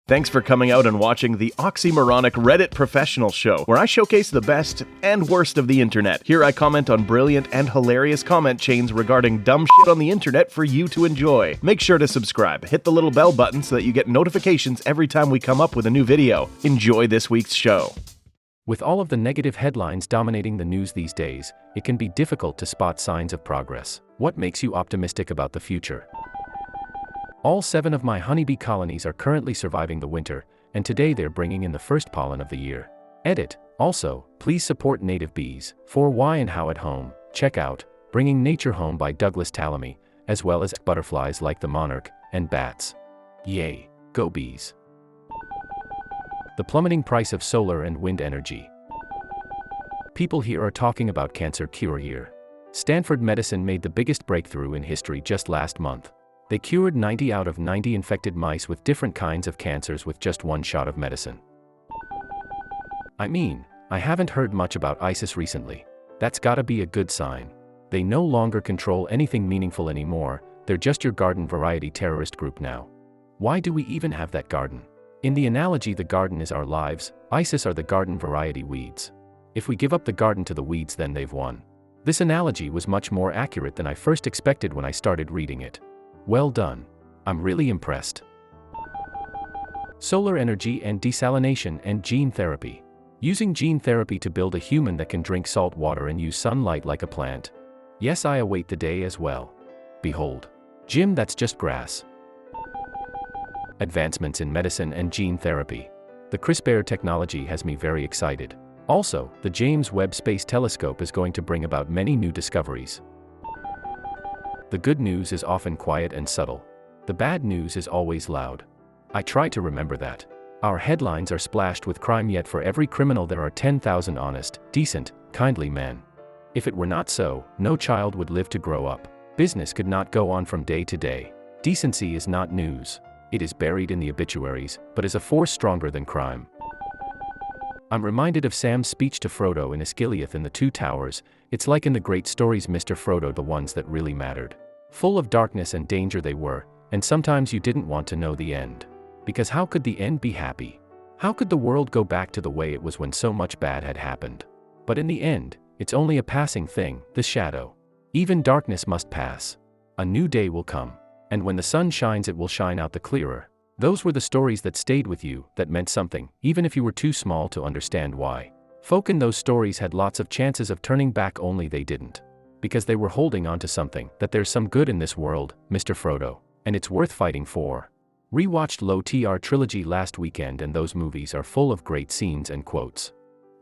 Thanks for coming out and watching the oxymoronic Reddit Professional Show, where I showcase the best and worst of the internet. Here I comment on brilliant and hilarious comment chains regarding dumb shit on the internet for you to enjoy. Make sure to subscribe, hit the little bell button so that you get notifications every time we come up with a new video. Enjoy this week's show. With all of the negative headlines dominating the news these days, it can be difficult to spot signs of progress. What makes you optimistic about the future? All 7 of my honeybee colonies are currently surviving the winter, and today they're bringing in the first pollen of the year. Edit. Also, please support native bees. For why and how at home, check out Bringing Nature Home by Douglas Tallamy, as well as butterflies like the monarch and bats. Yay, go bees. The plummeting price of solar and wind energy. People here are talking about cancer cure year. Stanford Medicine made the biggest breakthrough in history just last month. They cured 90 out of 90 infected mice with different kinds of cancers with just one shot of medicine. I haven't heard much about ISIS recently. That's gotta be a good sign. They no longer control anything meaningful anymore, they're just your garden variety terrorist group now. Why do we even have that garden? In the analogy, the garden is our lives, ISIS are the garden variety weeds. If we give up the garden to the weeds, then they've won. This analogy was much more accurate than I first expected when I started reading it. Well done. I'm really impressed. Solar energy and desalination and gene therapy. Using gene therapy to build a human that can drink salt water and use sunlight like a plant. Yes, I await the day as well. Behold. Jim, that's just grass. Advancements in medicine and gene therapy. The CRISPR technology has me very excited. Also, the James Webb Space Telescope is going to bring about many new discoveries. The good news is often quiet and subtle. The bad news is always loud. I try to remember that. Our headlines are splashed with crime, yet for every criminal there are 10,000 honest, decent, kindly men. If it were not so, no child would live to grow up. Business could not go on from day to day. Decency is not news. It is buried in the obituaries, but is a force stronger than crime. I'm reminded of Sam's speech to Frodo in Asclepius in The Two Towers. It's like in the great stories, Mr. Frodo, the ones that really mattered. Full of darkness and danger they were, and sometimes you didn't want to know the end. Because how could the end be happy? How could the world go back to the way it was when so much bad had happened? But in the end, it's only a passing thing, the shadow. Even darkness must pass. A new day will come. And when the sun shines, it will shine out the clearer. Those were the stories that stayed with you, that meant something, even if you were too small to understand why. Folk in those stories had lots of chances of turning back, only they didn't. Because they were holding on to something, that there's some good in this world, Mr. Frodo, and it's worth fighting for. Rewatched Low TR trilogy last weekend, and those movies are full of great scenes and quotes.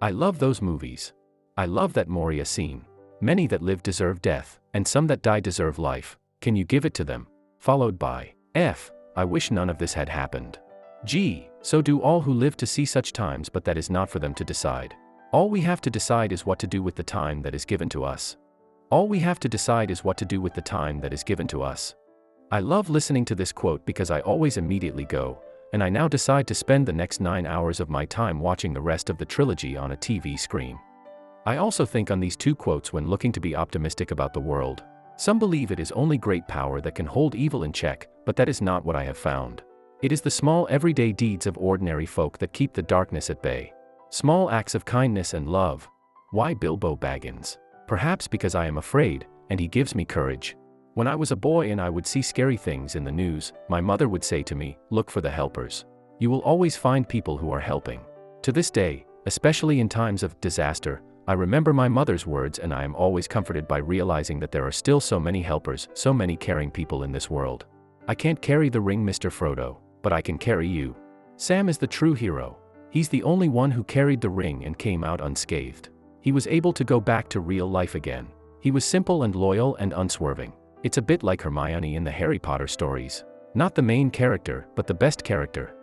I love those movies. I love that Moria scene. Many that live deserve death, and some that die deserve life. Can you give it to them? Followed by, F. I wish none of this had happened. G. So do all who live to see such times, but that is not for them to decide. All we have to decide is what to do with the time that is given to us. All we have to decide is what to do with the time that is given to us. I love listening to this quote because I always immediately go, and I now decide to spend the next 9 hours of my time watching the rest of the trilogy on a TV screen. I also think on these 2 quotes when looking to be optimistic about the world. Some believe it is only great power that can hold evil in check, but that is not what I have found. It is the small everyday deeds of ordinary folk that keep the darkness at bay. Small acts of kindness and love. Why Bilbo Baggins? Perhaps because I am afraid, and he gives me courage. When I was a boy and I would see scary things in the news, my mother would say to me, look for the helpers. You will always find people who are helping. To this day, especially in times of disaster, I remember my mother's words, and I am always comforted by realizing that there are still so many helpers, so many caring people in this world. I can't carry the ring, Mr. Frodo, but I can carry you. Sam is the true hero. He's the only one who carried the ring and came out unscathed. He was able to go back to real life again. He was simple and loyal and unswerving. It's a bit like Hermione in the Harry Potter stories. Not the main character, but the best character.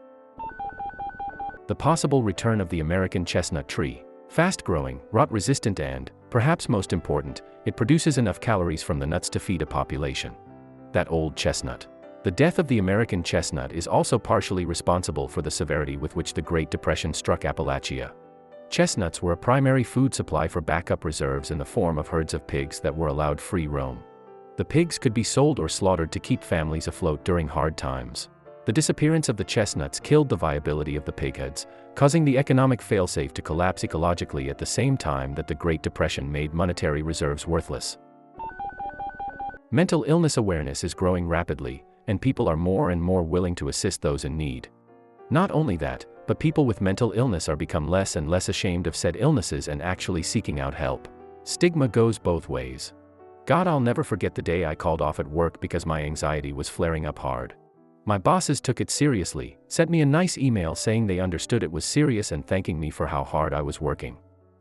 The possible return of the American chestnut tree. Fast-growing, rot-resistant, and, perhaps most important, it produces enough calories from the nuts to feed a population. That old chestnut. The death of the American chestnut is also partially responsible for the severity with which the Great Depression struck Appalachia. Chestnuts were a primary food supply for backup reserves in the form of herds of pigs that were allowed free roam. The pigs could be sold or slaughtered to keep families afloat during hard times. The disappearance of the chestnuts killed the viability of the pigheads, causing the economic failsafe to collapse ecologically at the same time that the Great Depression made monetary reserves worthless. Mental illness awareness is growing rapidly, and people are more and more willing to assist those in need. Not only that, but people with mental illness are become less and less ashamed of said illnesses and actually seeking out help. Stigma goes both ways. God, I'll never forget the day I called off at work because my anxiety was flaring up hard. My bosses took it seriously, sent me a nice email saying they understood it was serious and thanking me for how hard I was working.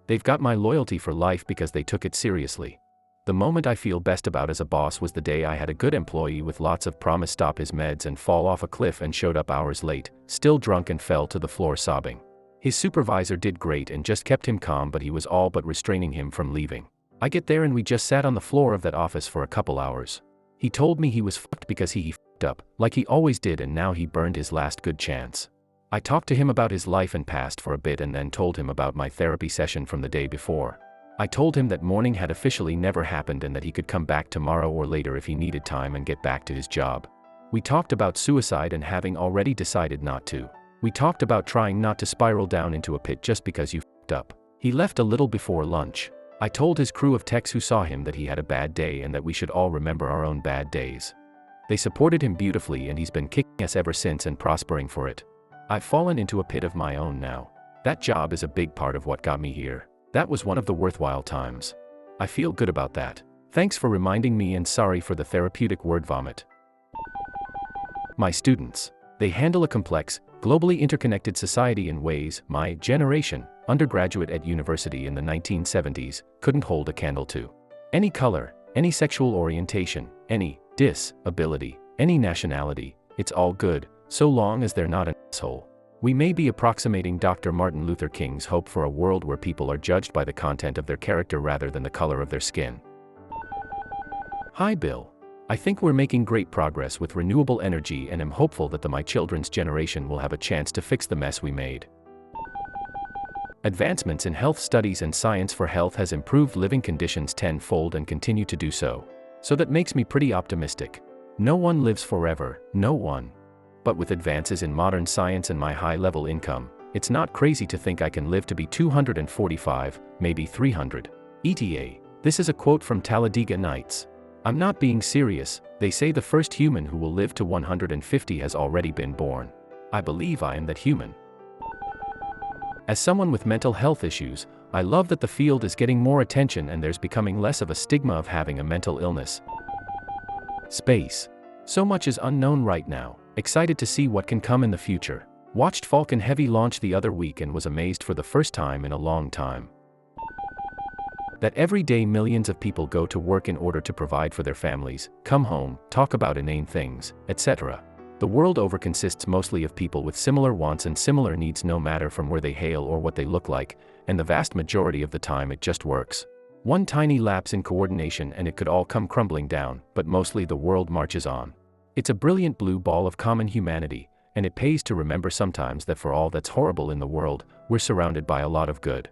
They've got my loyalty for life because they took it seriously. The moment I feel best about as a boss was the day I had a good employee with lots of promise stop his meds and fall off a cliff and showed up hours late, still drunk and fell to the floor sobbing. His supervisor did great and just kept him calm, but he was all but restraining him from leaving. I get there and we just sat on the floor of that office for a couple hours. He told me he was fucked because he fucked up, like he always did, and now he burned his last good chance. I talked to him about his life and past for a bit and then told him about my therapy session from the day before. I told him that morning had officially never happened and that he could come back tomorrow or later if he needed time and get back to his job. We talked about suicide and having already decided not to. We talked about trying not to spiral down into a pit just because you fucked up. He left a little before lunch. I told his crew of techs who saw him that he had a bad day and that we should all remember our own bad days. They supported him beautifully and he's been kicking ass ever since and prospering for it. I've fallen into a pit of my own now. That job is a big part of what got me here. That was one of the worthwhile times. I feel good about that. Thanks for reminding me and sorry for the therapeutic word vomit. My students. They handle a complex, globally interconnected society in ways my generation, undergraduate at university in the 1970s, couldn't hold a candle to. Any color, any sexual orientation, any disability, any nationality, it's all good, so long as they're not an asshole. We may be approximating Dr. Martin Luther King's hope for a world where people are judged by the content of their character rather than the color of their skin. Hi Bill. I think we're making great progress with renewable energy and am hopeful that my children's generation will have a chance to fix the mess we made. Advancements in health studies and science for health has improved living conditions tenfold and continue to do so. So that makes me pretty optimistic. No one lives forever, no one. But with advances in modern science and my high-level income, it's not crazy to think I can live to be 245, maybe 300. ETA. This is a quote from Talladega Nights. I'm not being serious. They say the first human who will live to 150 has already been born. I believe I am that human. As someone with mental health issues, I love that the field is getting more attention and there's becoming less of a stigma of having a mental illness. Space. So much is unknown right now. Excited to see what can come in the future. Watched Falcon Heavy launch the other week and was amazed for the first time in a long time. That every day millions of people go to work in order to provide for their families, come home, talk about inane things, etc. The world over consists mostly of people with similar wants and similar needs no matter from where they hail or what they look like, and the vast majority of the time it just works. One tiny lapse in coordination and it could all come crumbling down, but mostly the world marches on. It's a brilliant blue ball of common humanity, and it pays to remember sometimes that for all that's horrible in the world, we're surrounded by a lot of good.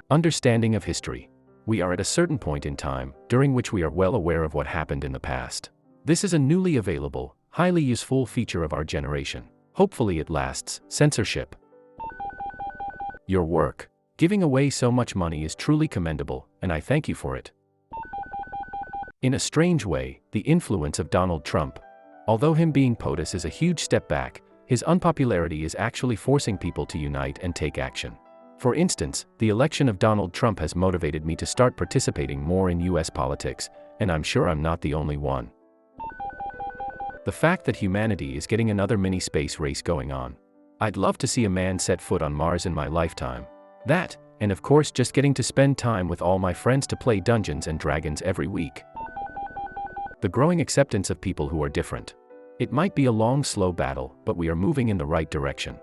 Understanding of history. We are at a certain point in time, during which we are well aware of what happened in the past. This is a newly available, highly useful feature of our generation. Hopefully it lasts. Censorship. Your work. Giving away so much money is truly commendable, and I thank you for it. In a strange way, the influence of Donald Trump. Although him being POTUS is a huge step back, his unpopularity is actually forcing people to unite and take action. For instance, the election of Donald Trump has motivated me to start participating more in US politics, and I'm sure I'm not the only one. The fact that humanity is getting another mini space race going on. I'd love to see a man set foot on Mars in my lifetime. That, and of course just getting to spend time with all my friends to play Dungeons and Dragons every week. The growing acceptance of people who are different. It might be a long, slow battle, but we are moving in the right direction.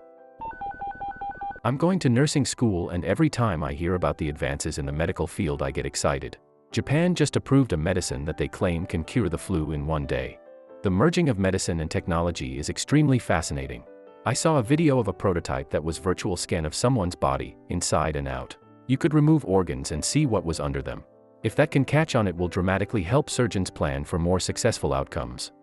I'm going to nursing school and every time I hear about the advances in the medical field I get excited. Japan just approved a medicine that they claim can cure the flu in one day. The merging of medicine and technology is extremely fascinating. I saw a video of a prototype that was virtual scan of someone's body, inside and out. You could remove organs and see what was under them. If that can catch on, it will dramatically help surgeons plan for more successful outcomes.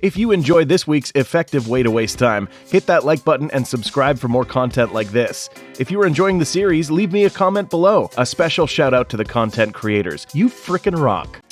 If you enjoyed this week's effective way to waste time, hit that like button and subscribe for more content like this. If you are enjoying the series, leave me a comment below. A special shout out to the content creators. You frickin' rock.